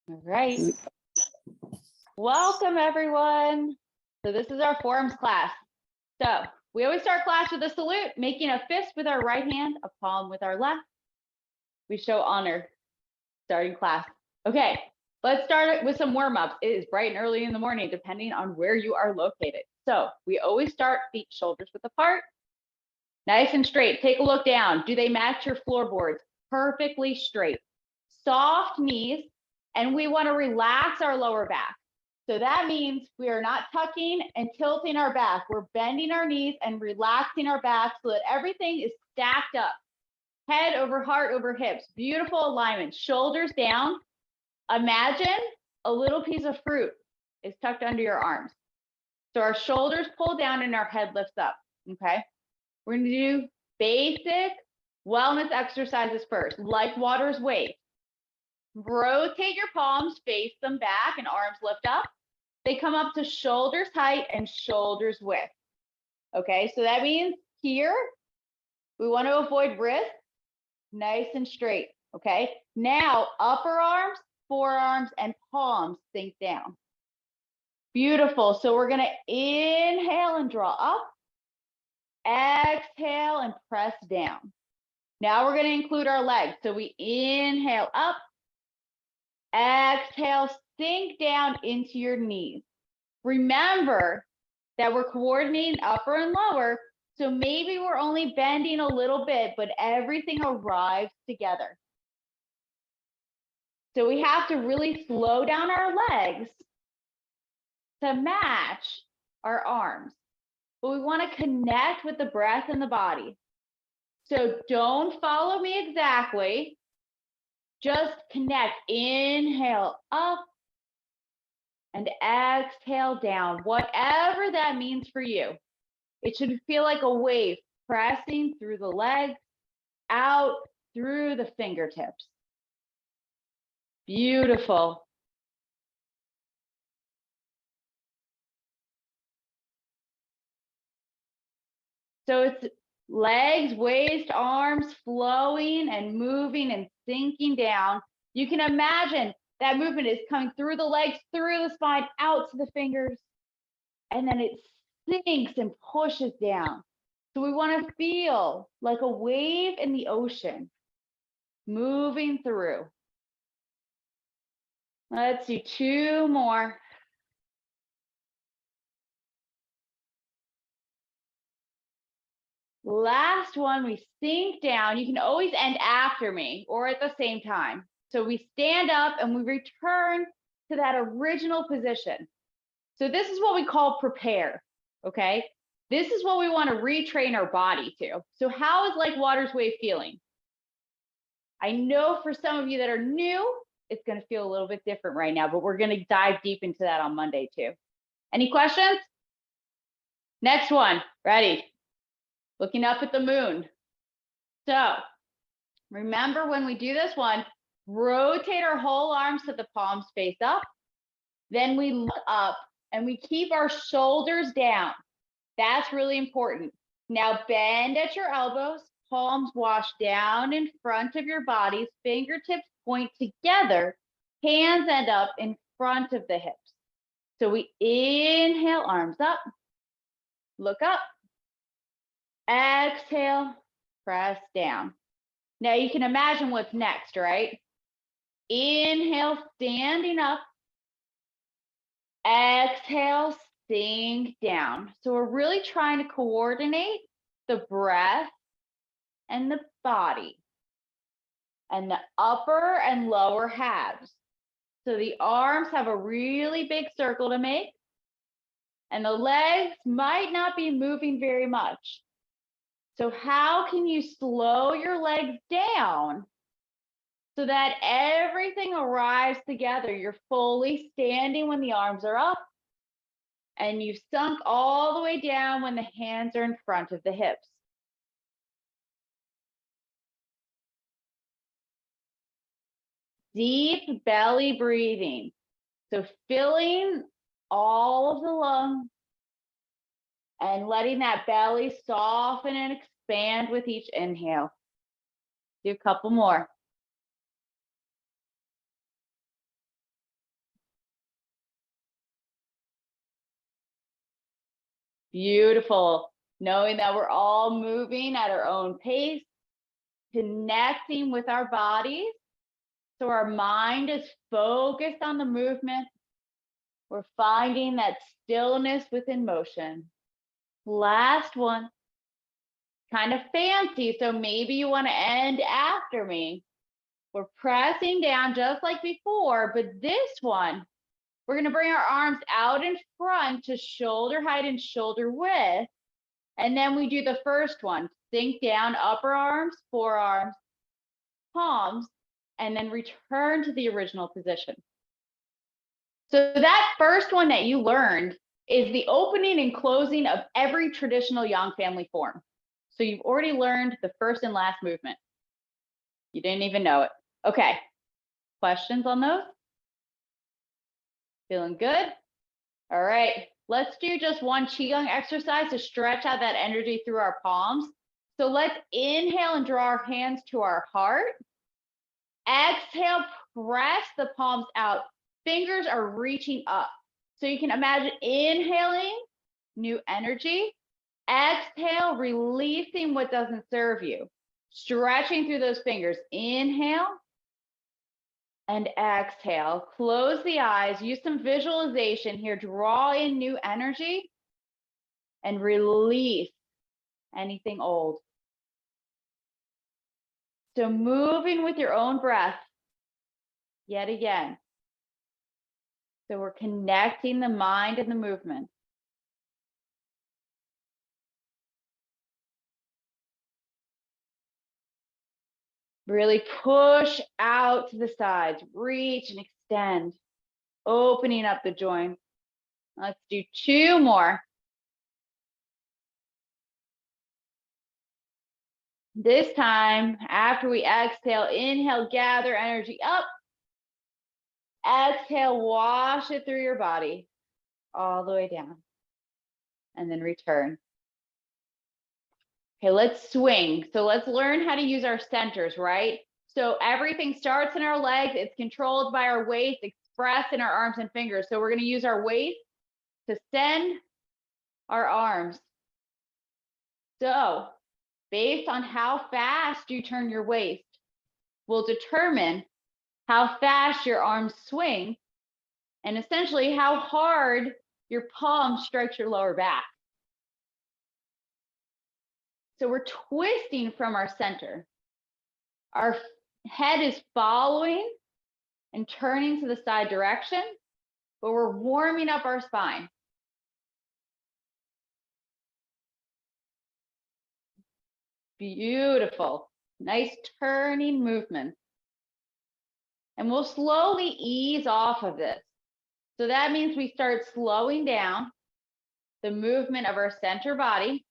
All right. Welcome, everyone. So this is our forms class. So we always start class with a salute, making a fist with our right hand, a palm with our left. We show honor. Starting class. Okay, let's start with some warm-ups. It is bright and early in the morning, depending on where you are located. So we always start feet shoulders width apart. Nice and straight. Take a look down. Do they match your floorboards? Perfectly straight. Soft knees, and we want to relax our lower back. So that means we are not tucking and tilting our back. We're bending our knees and relaxing our back so that everything is stacked up. Head over heart over hips. Beautiful alignment. Shoulders down. Imagine a little piece of fruit is tucked under your arms. So our shoulders pull down and our head lifts up. Okay. We're going to do basic wellness exercises first, like water's weight. Rotate your palms, face them back, and arms lift up. They come up to shoulders height and shoulders width. Okay, so that means here, we want to avoid wrists, nice and straight. Okay, now upper arms, forearms, and palms sink down. Beautiful. So we're going to inhale and draw up. Exhale and press down. Now we're going to include our legs. So we inhale up. Exhale, sink down into your knees. Remember that we're coordinating upper and lower. So maybe we're only bending a little bit, but everything arrives together. So we have to really slow down our legs to match our arms. But we want to connect with the breath and the body. So don't follow me exactly. Just connect. Inhale up and exhale down, whatever that means for you. It should feel like a wave pressing through the legs, out through the fingertips. Beautiful. So it's legs, waist, arms flowing and moving and sinking down. You can imagine that movement is coming through the legs, through the spine, out to the fingers, and then it sinks and pushes down. So we want to feel like a wave in the ocean moving through. Let's do two more. Last one, we sink down. You can always end after me or at the same time. So we stand up and we return to that original position. So this is what we call prepare, okay? This is what we want to retrain our body to. So how is like water's wave feeling? I know for some of you that are new, it's going to feel a little bit different right now, but we're going to dive deep into that on Monday too. Any questions? Next one, ready? Looking up at the moon. So remember when we do this one, rotate our whole arms so the palms face up. Then we look up and we keep our shoulders down. That's really important. Now bend at your elbows, palms wash down in front of your bodies, fingertips point together, hands end up in front of the hips. So we inhale, arms up, look up, exhale, press down. Now you can imagine what's next, right? Inhale, standing up. Exhale, sink down. So we're really trying to coordinate the breath and the body and the upper and lower halves. So the arms have a really big circle to make, and the legs might not be moving very much. So how can you slow your legs down so that everything arrives together? You're fully standing when the arms are up, and you've sunk all the way down when the hands are in front of the hips. Deep belly breathing. So filling all of the lungs and letting that belly soften and expand with each inhale. Do a couple more. Beautiful. Knowing that we're all moving at our own pace, connecting with our bodies. So our mind is focused on the movement. We're finding that stillness within motion. Last one, kind of fancy. So maybe you want to end after me. We're pressing down just like before, but this one, we're going to bring our arms out in front to shoulder height and shoulder width. And then we do the first one, sink down, upper arms, forearms, palms, and then return to the original position. So that first one that you learned is the opening and closing of every traditional Yang family form. So you've already learned the first and last movement. You didn't even know it. Okay, questions on those? Feeling good? All right, let's do just one Qigong exercise to stretch out that energy through our palms. So let's inhale and draw our hands to our heart. Exhale, press the palms out. Fingers are reaching up. So you can imagine inhaling new energy. Exhale, releasing what doesn't serve you. Stretching through those fingers. Inhale and exhale. Close the eyes. Use some visualization here. Draw in new energy and release anything old. So moving with your own breath yet again. So we're connecting the mind and the movement. Really push out to the sides, reach and extend, opening up the joints. Let's do 2 more. This time, after we exhale, inhale, gather energy up. Exhale, wash it through your body, all the way down. And then return. Okay, let's swing. So let's learn how to use our centers, right? So everything starts in our legs. It's controlled by our waist, expressed in our arms and fingers. So we're going to use our waist to send our arms. So based on how fast you turn your waist will determine how fast your arms swing and essentially how hard your palm strikes your lower back. So we're twisting from our center. Our head is following and turning to the side direction, but we're warming up our spine. Beautiful. Nice turning movement. And we'll slowly ease off of this. So that means we start slowing down the movement of our center body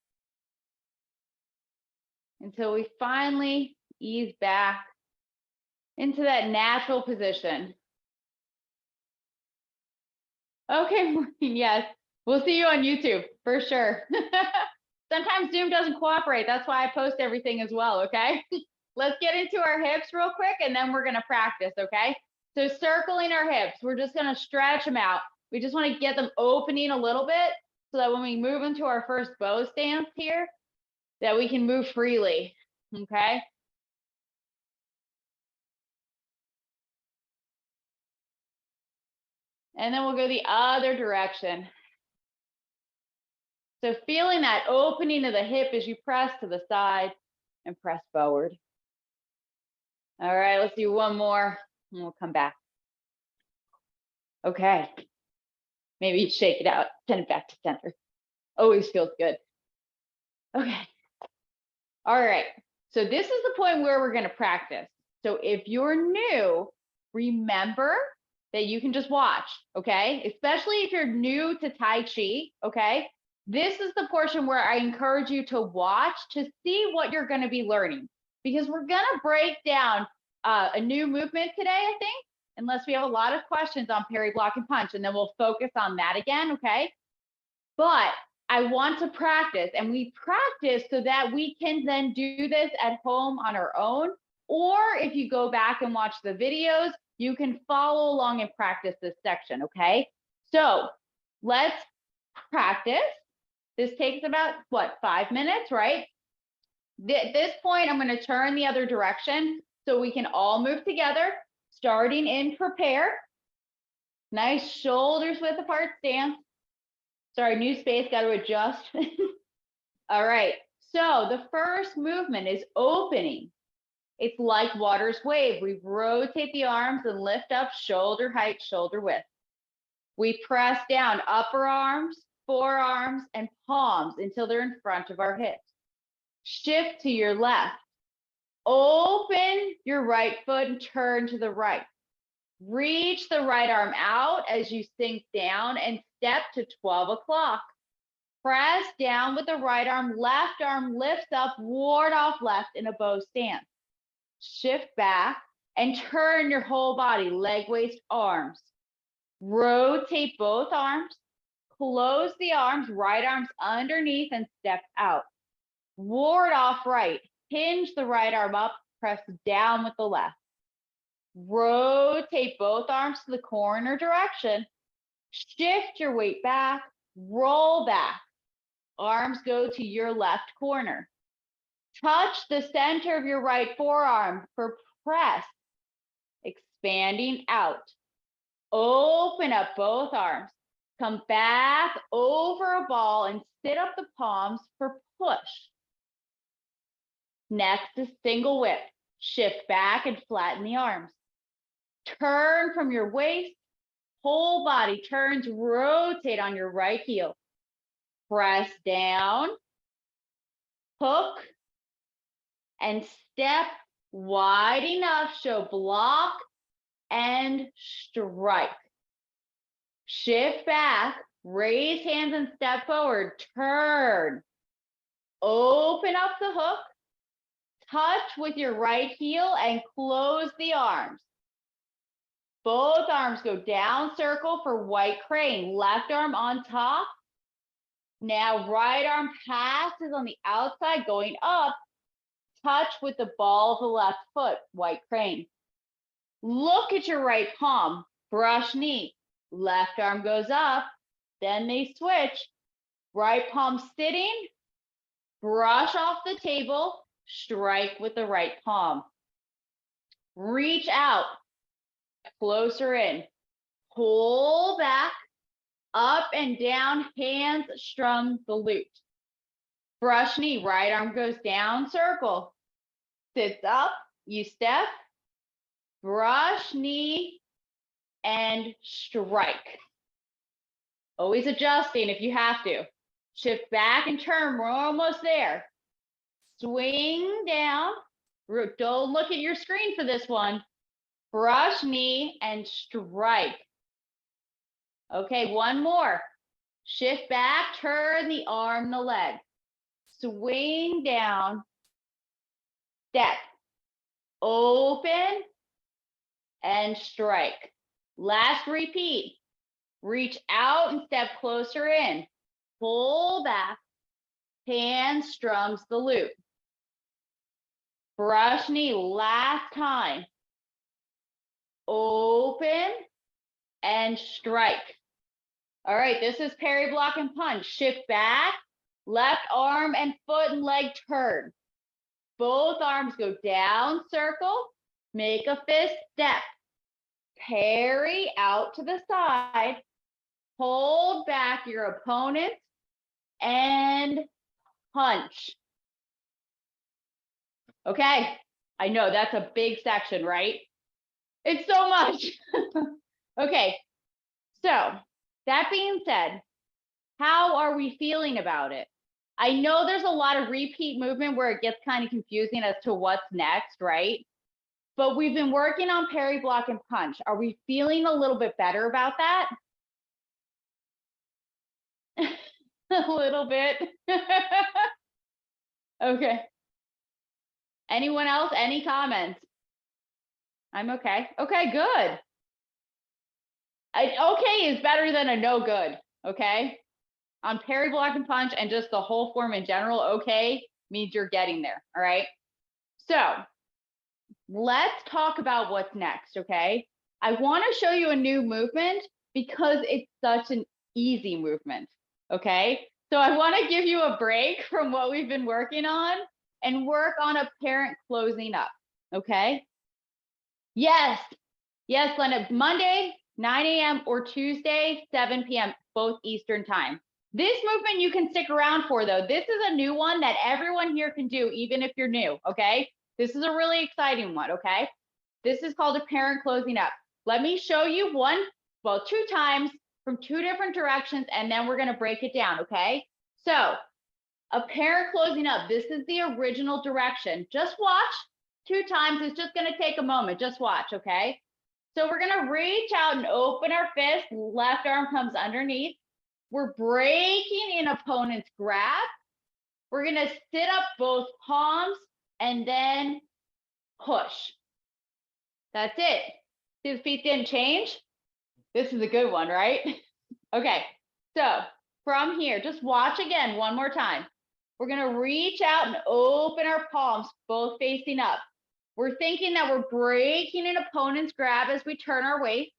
until we finally ease back into that natural position. Okay, Maureen, yes. We'll see you on YouTube for sure. Sometimes Zoom doesn't cooperate. That's why I post everything as well, okay? Let's get into our hips real quick and then we're gonna practice, okay? So circling our hips, we're just gonna stretch them out. We just wanna get them opening a little bit so that when we move into our first bow stance here, that we can move freely, okay? And then we'll go the other direction. So feeling that opening of the hip as you press to the side and press forward. All right, let's do one more and we'll come back. Okay. Maybe you shake it out, send it back to center. Always feels good. Okay. All right. So this is the point where we're going to practice. So if you're new, remember that you can just watch, okay? Especially if you're new to Tai Chi, okay? This is the portion where I encourage you to watch to see what you're going to be learning, because we're going to break down a new movement today, I think, unless we have a lot of questions on parry, block, and punch, and then we'll focus on that again, okay? But I want to practice, and we practice so that we can then do this at home on our own. Or if you go back and watch the videos, you can follow along and practice this section, okay? So let's practice. This takes about, what, 5 minutes, right? At this point, I'm going to turn the other direction so we can all move together, starting in prepare. Nice shoulders width apart stance. Sorry, new space, got to adjust. All right, so the first movement is opening. It's like water's wave. We rotate the arms and lift up shoulder height, shoulder width. We press down upper arms, forearms, and palms until they're in front of our hips. Shift to your left. Open your right foot and turn to the right. Reach the right arm out as you sink down and step to 12 o'clock. Press down with the right arm lifts up, ward off left in a bow stance. Shift back and turn your whole body, leg, waist, arms. Rotate both arms, close the arms, right arms underneath and step out. Ward off right, hinge the right arm up, press down with the left. Rotate both arms to the corner direction. Shift your weight back, roll back. Arms go to your left corner. Touch the center of your right forearm for press, expanding out. Open up both arms. Come back over a ball and sit up the palms for push. Next is single whip. Shift back and flatten the arms. Turn from your waist. Whole body turns, rotate on your right heel. Press down, hook, and step wide enough, show block and strike. Shift back, raise hands and step forward, turn. Open up the hook, touch with your right heel and close the arms. Both arms go down circle for white crane, left arm on top. Now right arm passes on the outside going up, touch with the ball of the left foot, white crane. Look at your right palm, brush knee, left arm goes up, then they switch. Right palm sitting, brush off the table, strike with the right palm. Reach out, closer in, pull back, up and down, hands strum the loot. Brush knee, right arm goes down, circle. Sits up, you step, brush knee, and strike. Always adjusting if you have to. Shift back and turn, we're almost there. Swing down, don't look at your screen for this one. Brush knee and strike. Okay, one more. Shift back, turn the arm, the leg. Swing down, step, open, and strike. Last repeat. Reach out and step closer in. Pull back, hand strums the loop. Brush knee, last time. Open and strike. All right, this is parry, block, and punch. Shift back, left arm and foot and leg turn. Both arms go down, circle, make a fist step. Parry out to the side, hold back your opponent, and punch. Okay, I know that's a big section, right? It's so much. Okay, so that being said, how are we feeling about it? I know there's a lot of repeat movement where it gets kind of confusing as to what's next, right? But we've been working on parry, block, and punch. Are we feeling a little bit better about that? A little bit. Okay. Anyone else? Any comments? I'm okay. Okay, good. Okay is better than a no good, okay? On parry, block, and punch and just the whole form in general, okay means you're getting there, all right? So let's talk about what's next, okay? I want to show you a new movement because it's such an easy movement, okay? So I want to give you a break from what we've been working on and work on a parent closing up. Okay. Yes. Yes, Linda. Monday, 9 a.m. or Tuesday, 7 p.m., both Eastern time. This movement you can stick around for, though. This is a new one that everyone here can do, even if you're new. Okay. This is a really exciting one. Okay. This is called a parent closing up. Let me show you two times from two different directions, and then we're going to break it down. Okay. So a parent closing up. This is the original direction. Just watch 2 times. It's just going to take a moment. Just watch. Okay. So we're going to reach out and open our fist. Left arm comes underneath. We're breaking an opponent's grab. We're going to sit up both palms and then push. That's it. See, the feet didn't change. This is a good one, right? Okay. So from here, just watch again one more time. We're going to reach out and open our palms, both facing up. We're thinking that we're breaking an opponent's grab as we turn our weight.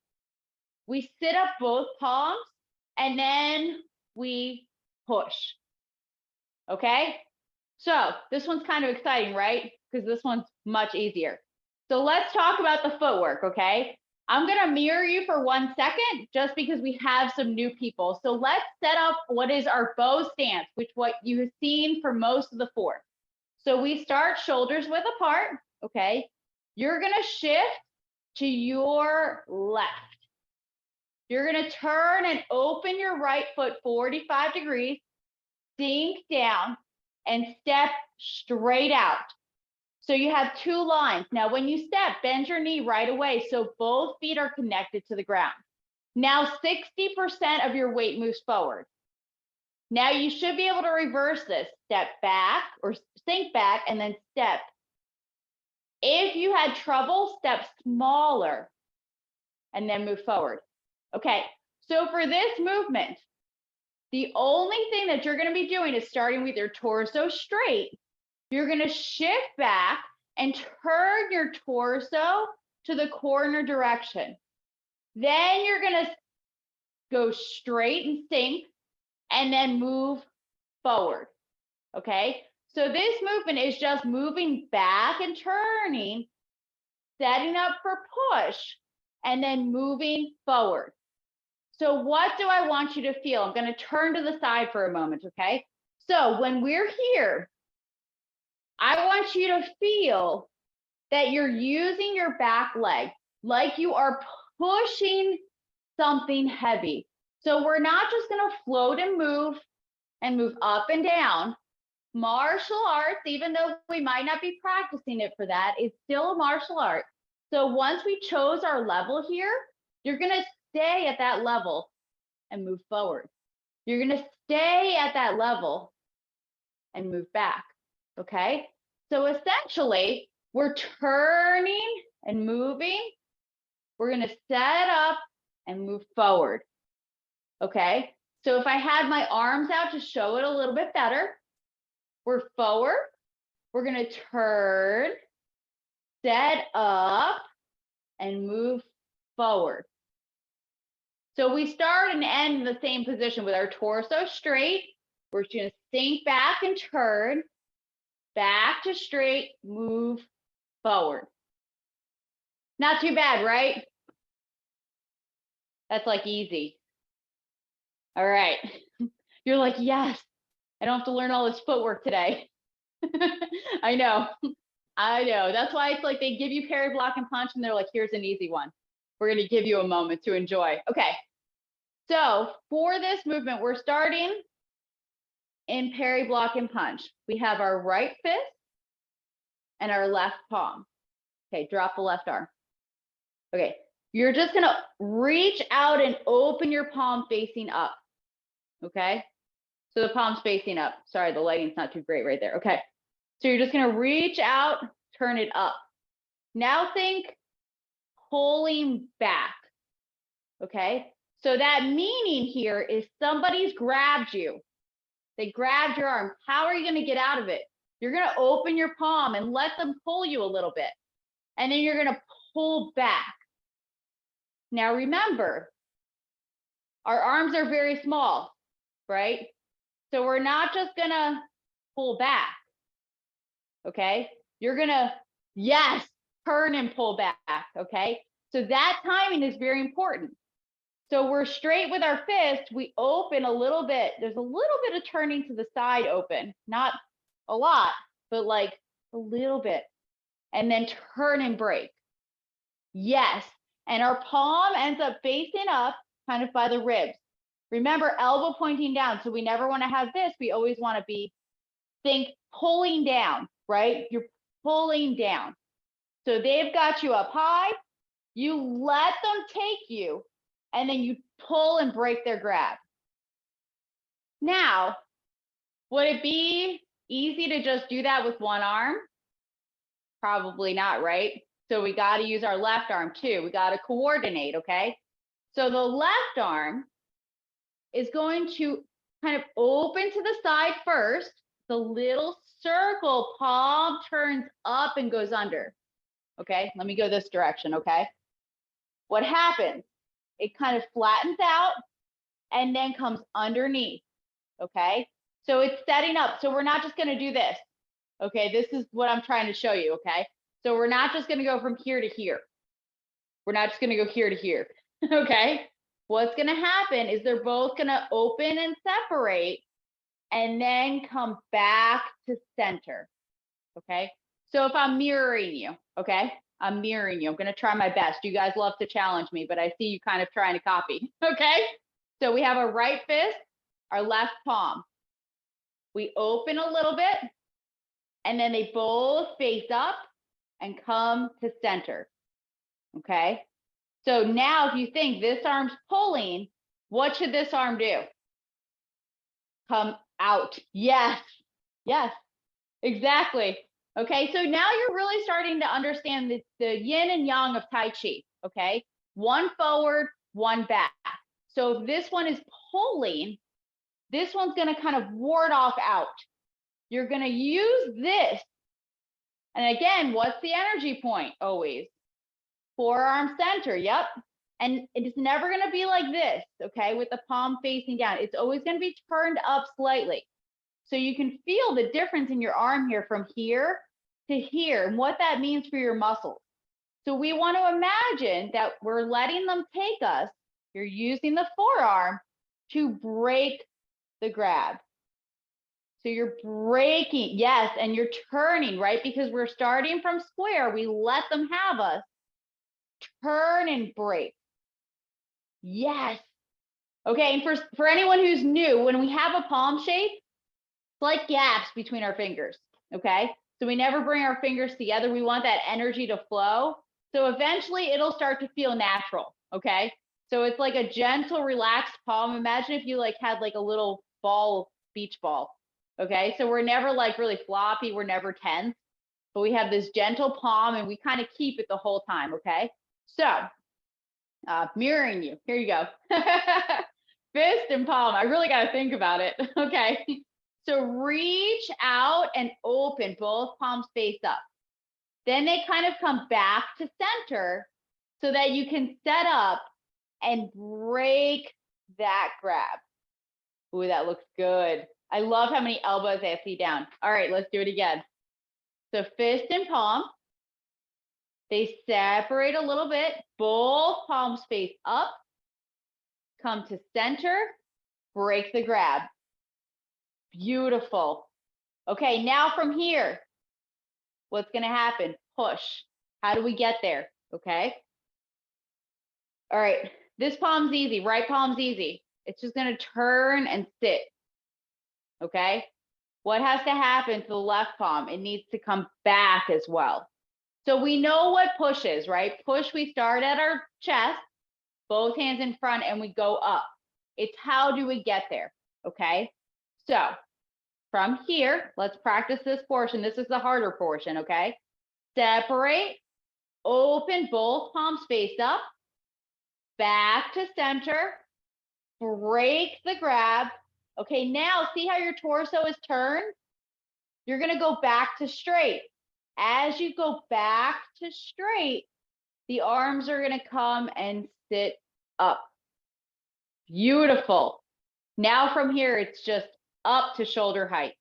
We sit up both palms and then we push. Okay. So this one's kind of exciting, right? Because this one's much easier. So let's talk about the footwork. Okay. I'm going to mirror you for 1 second just because we have some new people. So let's set up what is our bow stance, which what you have seen for most of the 4. So we start shoulders width apart. Okay. You're going to shift to your left. You're going to turn and open your right foot 45 degrees, sink down, and step straight out. So you have 2 lines. Now, when you step, bend your knee right away so both feet are connected to the ground. Now, 60% of your weight moves forward. Now, you should be able to reverse this. Step back or sink back and then step. If you had trouble, step smaller and then move forward. Okay, so for this movement, the only thing that you're going to be doing is starting with your torso straight. You're going to shift back and turn your torso to the corner direction. Then you're going to go straight and sink and then move forward. Okay, so this movement is just moving back and turning, setting up for push, and then moving forward. So what do I want you to feel? I'm going to turn to the side for a moment, okay? So when we're here, I want you to feel that you're using your back leg like you are pushing something heavy. So we're not just going to float and move up and down. Martial arts, even though we might not be practicing it for that, is still a martial art. So once we chose our level here, you're going to stay at that level and move forward. You're going to stay at that level and move back. Okay. So essentially, we're turning and moving. We're going to set up and move forward. Okay. So if I had my arms out to show it a little bit better, we're forward. We're going to turn, set up, and move forward. So we start and end in the same position with our torso straight. We're just going to sink back and turn, back to straight, move forward. Not too bad, right? That's like easy. All right. You're like, yes, I don't have to learn all this footwork today. I know. I know. That's why it's like they give you parry, block, and punch, and they're like, here's an easy one. We're going to give you a moment to enjoy. Okay. So for this movement, we're starting in parry, block, and punch. We have our right fist and our left palm. Okay, drop the left arm. Okay, you're just going to reach out and open your palm facing up. Okay, so the palm's facing up. Sorry, the lighting's not too great right there. Okay, so you're just going to reach out, turn it up. Now think pulling back. Okay, so that meaning here is somebody's grabbed you. They grabbed your arm. How are you going to get out of it? You're going to open your palm and let them pull you a little bit. And then you're going to pull back. Now remember, our arms are very small, right? So we're not just gonna pull back, okay? You're gonna, yes, turn and pull back, okay? So that timing is very important. So we're straight with our fist, we open a little bit. There's a little bit of turning to the side open, not a lot, but like a little bit. And then turn and break. Yes. And our palm ends up facing up kind of by the ribs. Remember, elbow pointing down. So we never want to have this. We always want to think pulling down, right? You're pulling down. So they've got you up high. You let them take you, and then you pull and break their grab. Now, would it be easy to just do that with one arm? Probably not, right? So we got to use our left arm too. We got to coordinate, okay? So the left arm is going to kind of open to the side first. The little circle palm turns up and goes under. Okay, let me go this direction, okay? What happens? It kind of flattens out and then comes underneath, okay? So it's setting up. So we're not just going to do this, okay? This is what I'm trying to show you, okay? So we're not just going to go from here to here. We're not just going to go here to here, okay? What's going to happen is they're both going to open and separate and then come back to center, okay? So if I'm mirroring you, okay? I'm mirroring you. I'm going to try my best. You guys love to challenge me, but I see you kind of trying to copy, okay? So we have our right fist, our left palm. We open a little bit, and then they both face up and come to center, okay? So now if you think this arm's pulling, what should this arm do? Come out. Yes, yes, exactly. Okay, so now you're really starting to understand the yin and yang of Tai Chi, okay? One forward, one back. So if this one is pulling, this one's gonna kind of ward off out. You're gonna use this. And again, what's the energy point always? Forearm center, yep. And it's never gonna be like this, okay, with the palm facing down. It's always gonna be turned up slightly. So you can feel the difference in your arm here from here to here and what that means for your muscles. So we want to imagine that we're letting them take us. You're using the forearm to break the grab. So you're breaking, yes, and you're turning, right? Because we're starting from square. We let them have us. Turn and break. Yes. Okay, and for anyone who's new, when we have a palm shape, it's like gaps between our fingers, okay? So we never bring our fingers together. We want that energy to flow. So eventually it'll start to feel natural, okay? So it's like a gentle, relaxed palm. Imagine if you like had like a little ball, beach ball, okay? So we're never like really floppy. We're never tense, but we have this gentle palm and we kind of keep it the whole time, okay? So mirroring you, here you go. Fist and palm, I really got to think about it, okay? So reach out and open, both palms face up. Then they kind of come back to center so that you can set up and break that grab. Ooh, that looks good. I love how many elbows I see down. All right, let's do it again. So fist and palm. They separate a little bit. Both palms face up. Come to center. Break the grab. Beautiful. Okay, now from here, what's going to happen? Push. How do we get there? Okay. All right. This palm's easy. Right palm's easy. It's just going to turn and sit. Okay. What has to happen to the left palm? It needs to come back as well. So we know what push is, right? Push, we start at our chest, both hands in front, and we go up. It's how do we get there? Okay. So from here, let's practice this portion. This is the harder portion, okay? Separate, open, both palms face up, back to center, break the grab. Okay, now see how your torso is turned? You're gonna go back to straight. As you go back to straight, the arms are gonna come and sit up. Beautiful. Now from here, it's just up to shoulder height.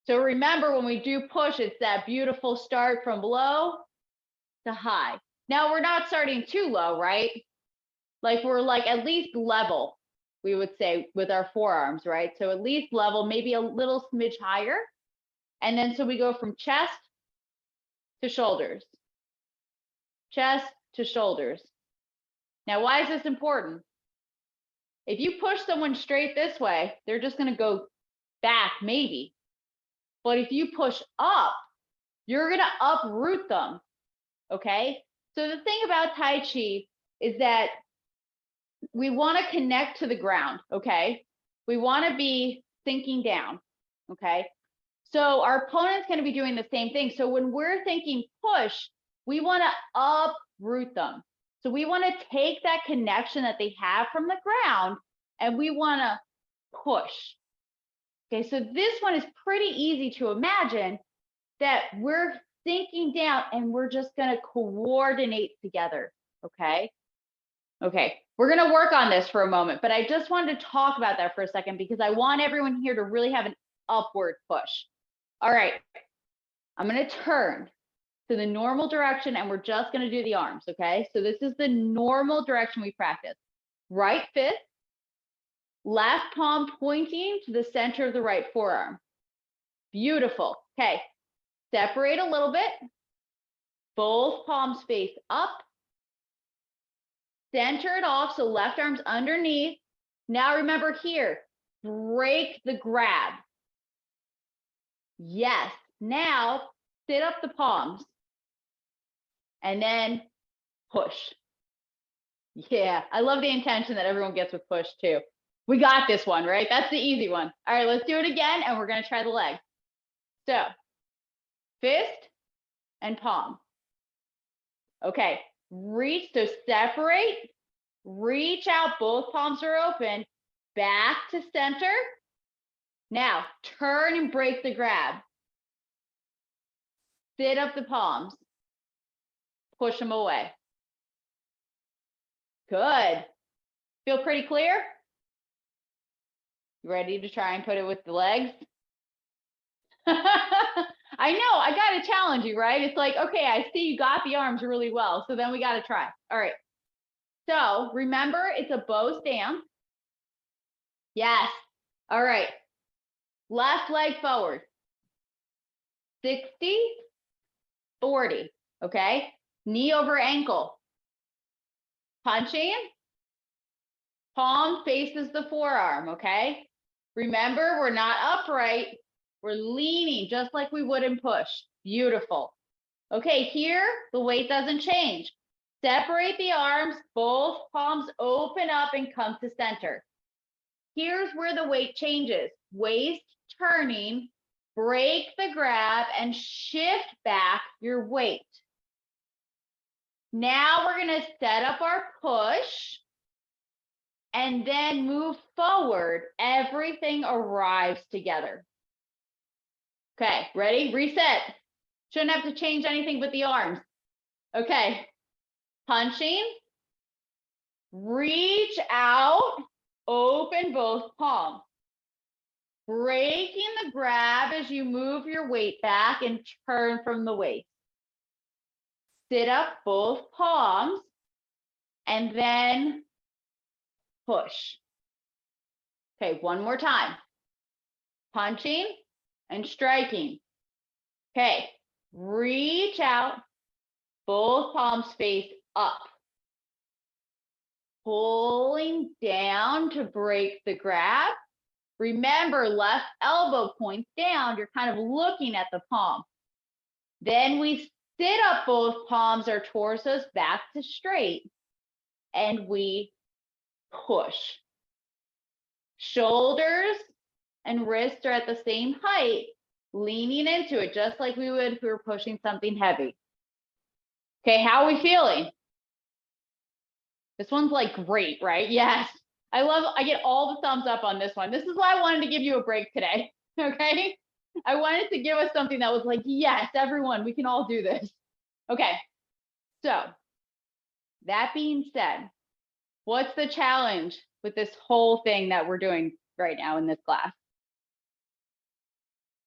So remember, when we do push, it's that beautiful start from low to high. Now we're not starting too low, right? Like we're like at least level, we would say, with our forearms, right? So at least level, maybe a little smidge higher. And then so we go from chest to shoulders, chest to shoulders. Now, why is this important? If you push someone straight this way, they're just going to go back, maybe. But if you push up, you're going to uproot them. Okay. So the thing about Tai Chi is that we want to connect to the ground. Okay. We want to be thinking down. Okay. So our opponent's going to be doing the same thing. So when we're thinking push, we want to uproot them. So we want to take that connection that they have from the ground and we want to push. Okay, so this one is pretty easy to imagine, that we're sinking down and we're just going to coordinate together. Okay. Okay, we're going to work on this for a moment, but I just wanted to talk about that for a second because I want everyone here to really have an upward push. All right, I'm going to turn to the normal direction and we're just going to do the arms. Okay, so this is the normal direction we practice. Right fist, left palm pointing to the center of the right forearm. Beautiful. Okay, separate a little bit. Both palms face up. Center it off, so left arm's underneath. Now remember here, break the grab. Yes. Now sit up the palms and then push. Yeah, I love the intention that everyone gets with push too. We got this one, right? That's the easy one. All right, let's do it again and we're going to try the leg. So fist and palm. Okay, reach, so separate, reach out, both palms are open, back to center. Now turn and break the grab. Sit up the palms, push them away. Good. Feel pretty clear? You ready to try and put it with the legs? I know, I got to challenge you, right? It's like, okay, I see you got the arms really well, so then we got to try. All right. So remember, it's a bow stance. Yes. All right. Left leg forward. 60, 40. Okay. Knee over ankle. Punching. Palm faces the forearm. Okay. Remember, we're not upright. We're leaning just like we would in push. Beautiful. Okay, here, the weight doesn't change. Separate the arms, both palms open up and come to center. Here's where the weight changes. Waist turning, break the grab and shift back your weight. Now we're going to set up our push and then move forward. Everything arrives together. Okay, ready? Reset. Shouldn't have to change anything but the arms. Okay, punching, reach out, open both palms. Breaking the grab as you move your weight back and turn from the waist. Sit up both palms and then push. Okay, one more time. Punching and striking. Okay, reach out, both palms face up. Pulling down to break the grab. Remember, left elbow points down. You're kind of looking at the palm. Then we sit up both palms, our torsos back to straight, and we push. Shoulders and wrists are at the same height, leaning into it, just like we would if we were pushing something heavy. Okay, how are we feeling? This one's like great, right? Yes. I get all the thumbs up on this one. This is why I wanted to give you a break today, okay? I wanted to give us something that was like, yes, everyone, we can all do this. Okay, so that being said, what's the challenge with this whole thing that we're doing right now in this class?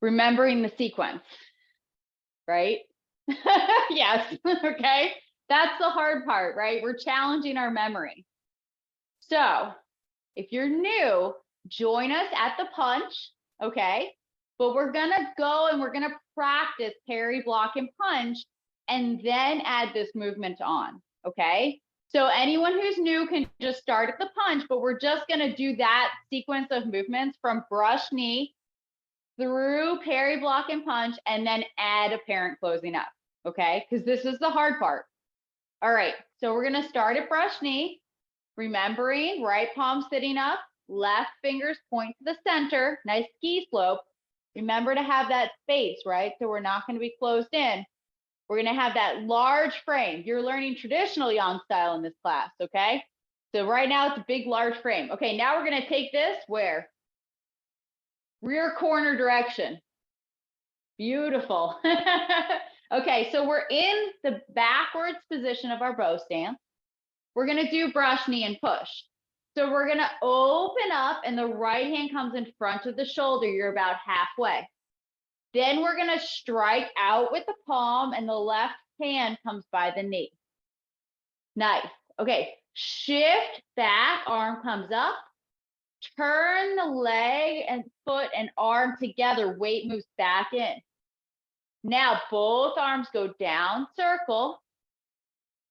remembering the sequence, right? Yes, okay. That's the hard part, right? We're challenging our memory. So if you're new, join us at the punch, okay? But we're gonna go and we're gonna practice parry, block, and punch, and then add this movement on, okay? So anyone who's new can just start at the punch, but we're just gonna do that sequence of movements from brush knee through parry, block, and punch, and then add a parent closing up, okay? Because this is the hard part. All right, so we're gonna start at brush knee, remembering right palm sitting up, left fingers point to the center, nice ski slope. Remember to have that space, right? So we're not gonna be closed in. We're gonna have that large frame. You're learning traditional yang style in this class, okay? So right now it's a big, large frame. Okay, now we're gonna take this where? Rear corner direction. Beautiful. Okay, so we're in the backwards position of our bow stance. We're gonna do brush knee and push. So we're gonna open up and the right hand comes in front of the shoulder. You're about halfway. Then we're gonna strike out with the palm and the left hand comes by the knee. Nice. Okay, shift back, arm comes up. Turn the leg and foot and arm together, weight moves back in. Now both arms go down, circle,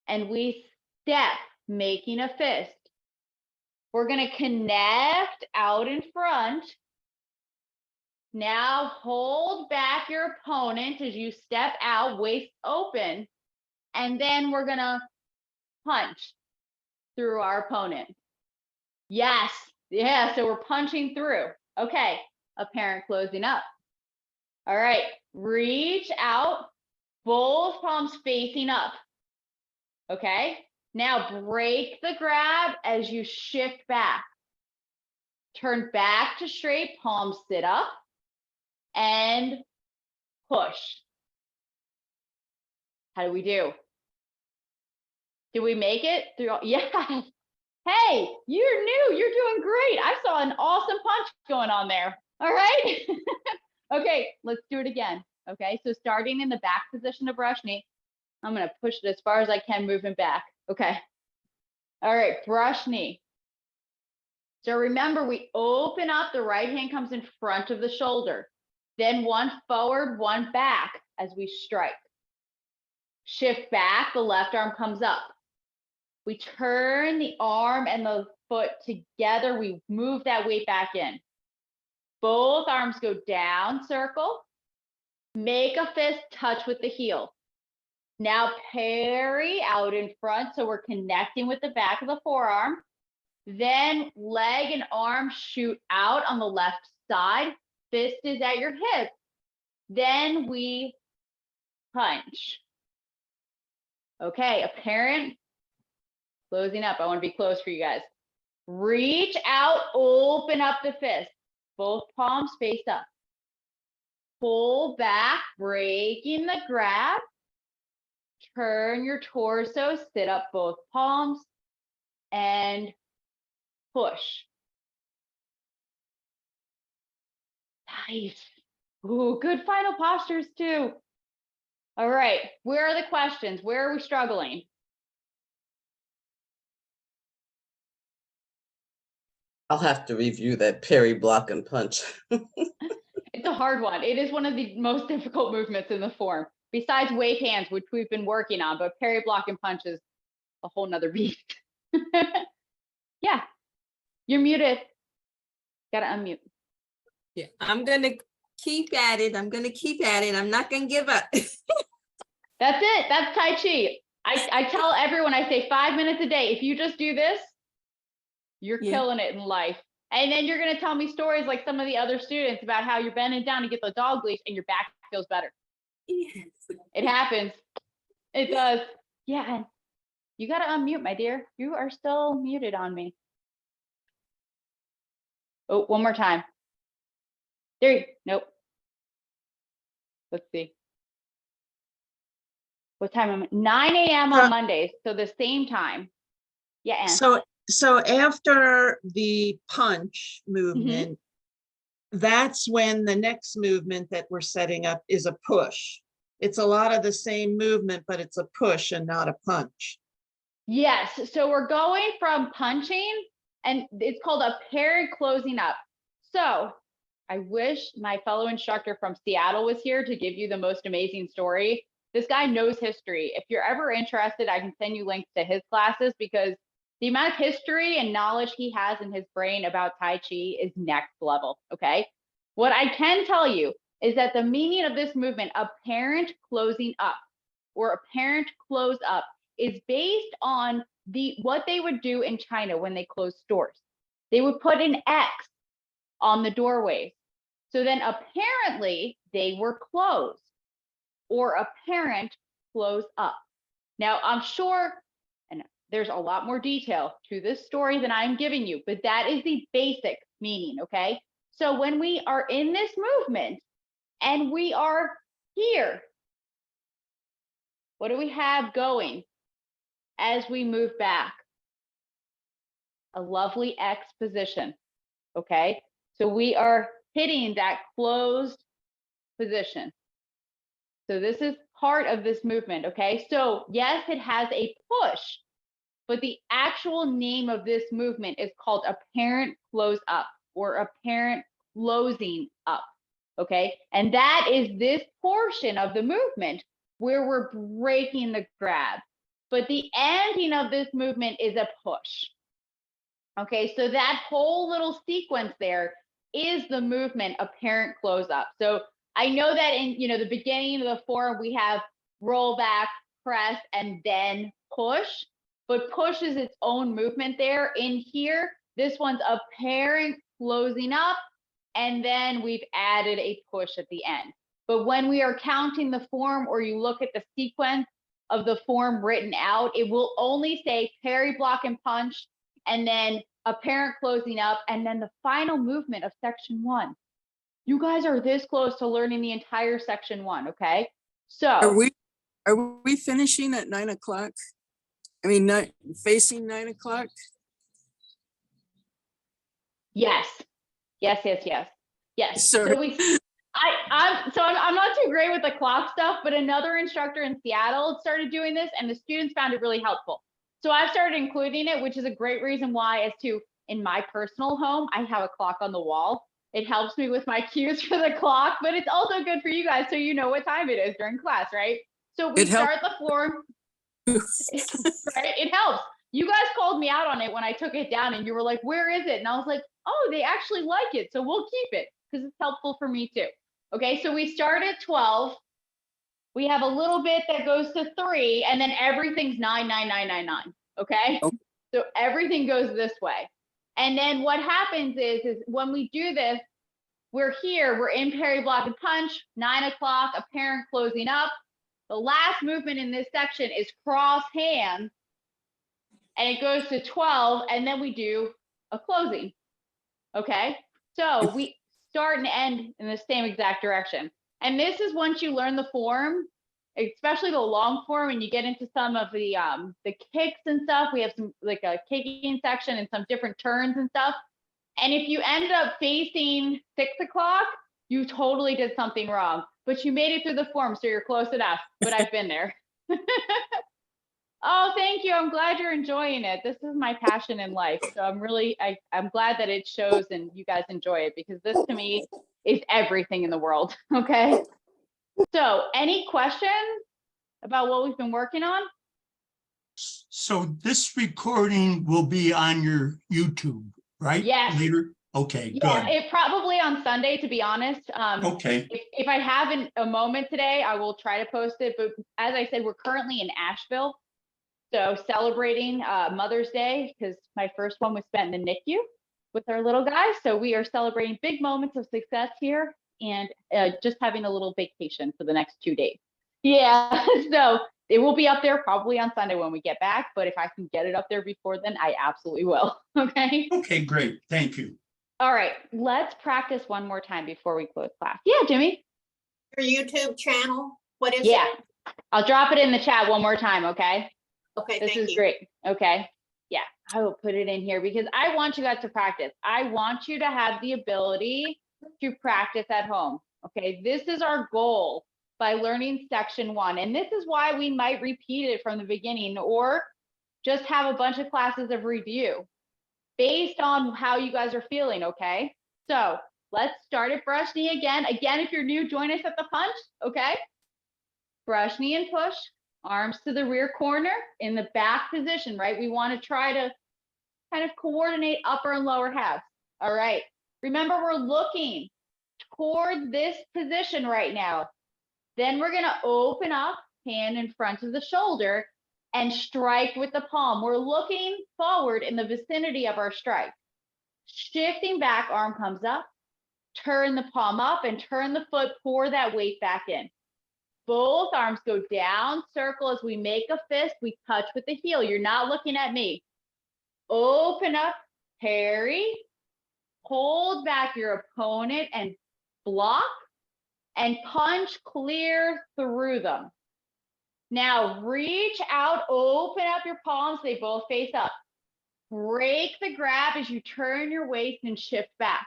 and we step, making a fist. We're gonna connect out in front. Now hold back your opponent as you step out, waist open, and then we're gonna punch through our opponent. Yes, yeah, so we're punching through. Okay, apparent closing up. All right, reach out, both palms facing up. Okay, now break the grab as you shift back. Turn back to straight, palms sit up, and push. How do we do? Did we make it through? Yes. Hey, you're new. You're doing great. I saw an awesome punch going on there. All right. Okay, let's do it again. Okay, so starting in the back position of brush knee, I'm going to push it as far as I can, moving back. Okay. All right, brush knee. So remember, we open up, the right hand comes in front of the shoulder. Then one forward, one back as we strike. Shift back, the left arm comes up. We turn the arm and the foot together. We move that weight back in. Both arms go down, circle. Make a fist, touch with the heel. Now parry out in front, so we're connecting with the back of the forearm. Then leg and arm shoot out on the left side. Fist is at your hip. Then we punch. Okay, apparent closing up. I want to be close for you guys. Reach out, open up the fist. Both palms face up. Pull back, breaking the grab. Turn your torso, sit up both palms, and push. Nice. Ooh, good final postures too. All right, where are the questions? Where are we struggling? I'll have to review that parry, block, and punch. It's a hard one. It is one of the most difficult movements in the form, besides wave hands, which we've been working on, but parry, block, and punch is a whole nother beast. Yeah, you're muted. Gotta unmute. Yeah, I'm gonna keep at it. I'm not gonna give up. That's it. That's Tai Chi. I tell everyone, I say 5 minutes a day. If you just do this, you're killing it in life. And then you're going to tell me stories like some of the other students about how you're bending down to get the dog leash and your back feels better. Yes. It happens. It does. Yeah. You got to unmute, my dear. You are still muted on me. Oh, one more time. There you Nope. Let's see. What time am I? 9 a.m. on Mondays. So the same time. Yeah. Anne. So after the punch movement, that's when the next movement that we're setting up is a push. It's a lot of the same movement, but it's a push and not a punch. Yes, so we're going from punching, and it's called a parent closing up. So I wish my fellow instructor from Seattle was here to give you the most amazing story. This guy knows history. If you're ever interested, I can send you links to his classes, because the amount of history and knowledge he has in his brain about Tai Chi is next level, okay? What I can tell you is that the meaning of this movement, a parent closing up or a parent close up, is based on what they would do in China when they closed stores. They would put an X on the doorways. So then apparently they were closed, or a parent close up. Now I'm sure, and there's a lot more detail to this story than I'm giving you, but that is the basic meaning, okay? So when we are in this movement and we are here, what do we have going as we move back? A lovely X position, okay? So we are hitting that closed position. So this is part of this movement, okay? So yes, it has a push, but the actual name of this movement is called a parent close up, or a parent closing up, okay? And that is this portion of the movement where we're breaking the grab. But the ending of this movement is a push. Okay, so that whole little sequence there is the movement of parent close up. So I know that in the beginning of the form we have roll back, press, and then push, but push is its own movement there. In here, this one's a parent closing up, and then we've added a push at the end. But when we are counting the form, or you look at the sequence of the form written out, it will only say parry, block, and punch, and then a parent closing up, and then the final movement of section 1. You guys are this close to learning the entire section 1, okay? So Are we finishing at 9 o'clock? I mean, not facing 9 o'clock? yes. Sorry. So I'm not too great with the clock stuff, but another instructor in Seattle started doing this, and the students found it really helpful. So I've started including it, which is a great reason why, as to in my personal home, I have a clock on the wall. It helps me with my cues for the clock, but it's also good for you guys, so you know what time it is during class, right? So we start the form, right? It helps. You guys called me out on it when I took it down, and you were like, where is it? And I was like, oh, they actually like it, so we'll keep it, because it's helpful for me too. Okay, so we start at 12. We have a little bit that goes to 3, and then everything's 9, 9, 9, 9, 9. Okay, Okay. So everything goes this way. And then what happens is when we do this, we're here, we're in parry, block, and punch, 9 o'clock, a parent closing up. The last movement in this section is cross hands, and it goes to 12, and then we do a closing. Okay, so we start and end in the same exact direction. And this is once you learn the form, especially the long form, and you get into some of the kicks and stuff. We have some like a kicking section and some different turns and stuff. And if you end up facing 6 o'clock, you totally did something wrong, but you made it through the form, so you're close enough. But I've been there. Oh, thank you. I'm glad you're enjoying it. This is my passion in life. So I'm glad that it shows and you guys enjoy it, because this to me is everything in the world. Okay. So any questions about what we've been working on? So this recording will be on your YouTube, right? Yes. Later? Okay, Yeah, good. it probably on Sunday, to be honest. Okay, If I have a moment today, I will try to post it. But as I said, we're currently in Asheville. So celebrating Mother's Day, because my first one was spent in the NICU with our little guy. So we are celebrating big moments of success here, and just having a little vacation for the next 2 days. Yeah, so it will be up there probably on Sunday when we get back. But if I can get it up there before then, I absolutely will. Okay. okay, great. Thank you. All right, let's practice one more time before we close class. Yeah, Jimmy. Your YouTube channel? What is Yeah, it? I'll drop it in the chat one more time, okay? Okay, This thank is you. great. Okay. Yeah, I will put it in here because I want you guys to practice. I want you to have the ability to practice at home. Okay, this is our goal by learning section 1. And this is why we might repeat it from the beginning or just have a bunch of classes of review based on how you guys are feeling, okay? So let's start at brush knee again. Again, if you're new, join us at the punch, okay? Brush knee and push, arms to the rear corner in the back position, right? We want to try to kind of coordinate upper and lower halves. All right. Remember, we're looking toward this position right now. Then we're going to open up, hand in front of the shoulder, and strike with the palm. We're looking forward in the vicinity of our strike. Shifting back, arm comes up, turn the palm up and turn the foot, pour that weight back in. Both arms go down, circle as we make a fist, we touch with the heel. You're not looking at me. Open up, parry, hold back your opponent and block, and punch clear through them. Now reach out, open up your palms, they both face up. Break the grab as you turn your waist and shift back.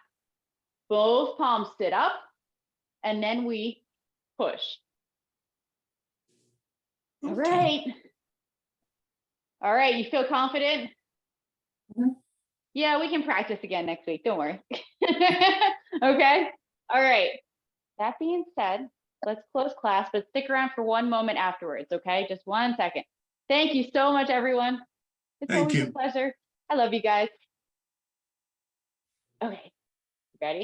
Both palms sit up, and then we push. All right. All right, you feel confident? Yeah, we can practice again next week, don't worry. Okay, all right. That being said, let's close class, but stick around for one moment afterwards, okay? Just 1 second. Thank you so much, everyone. It's Thank always you. a pleasure. I love you guys. Okay, ready?